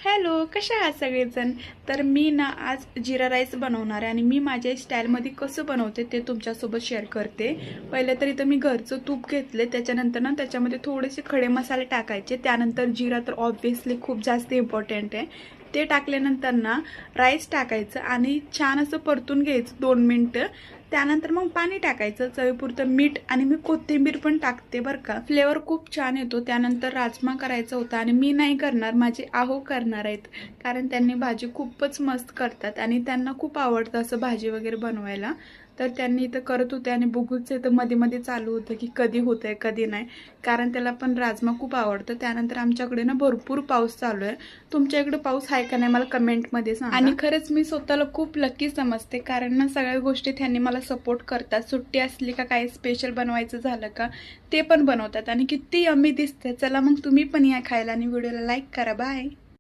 Hello, कशा आहात सगळेजण? तर मी ना आज जिरा राईस बनवणार आहे आणि मी माझ्या स्टाईलमध्ये कसं बनवते ते तुमच्यासोबत शेअर करते. पहिले तर इथं मी घरचं तूप घेतले, त्याच्यानंतर ना त्याच्यामध्ये थोडेसे खडे मसाले टाकायचे. त्यानंतर जिरा तर ऑब्व्हियसली खूप जास्त इम्पॉर्टंट आहे. ते टाकल्यानंतर ना राईस टाकायचं आणि छान असं परतून घ्यायचं 2 मिनिटं. त्यानंतर मग पाणी टाकायचं, चवीपुरतं मीठ आणि मी कोथिंबीर पण टाकते बरं का. फ्लेवर खूप छान येतो. त्यानंतर राजमा करायचा होता आणि मी नाही करणार, माझे आहो करणार आहेत, कारण त्यांनी भाजी खूपच मस्त करतात आणि त्यांना खूप आवडतं असं भाजी वगैरे बनवायला. तर त्यांनी इथं करत होते आणि बघूच इथं मध्ये मध्ये चालू होतं की कधी होतंय कधी नाही, कारण त्याला पण राजमा खूप आवडतं. त्यानंतर आमच्याकडे ना भरपूर पाऊस चालू आहे. तुमच्या इकडे पाऊस आहे का नाही मला कमेंटमध्ये सांगा. आणि खरंच मी स्वतःला खूप लकी समजते, कारण ना सगळ्या गोष्टी त्यांनी मला सपोर्ट करतात. सुट्टी असली का काही स्पेशल बनवायचं झालं का ते पण बनवतात आणि किती यम्मी दिसते. चला मग तुम्ही पण या खायला आणि व्हिडिओला लाईक करा. बाय.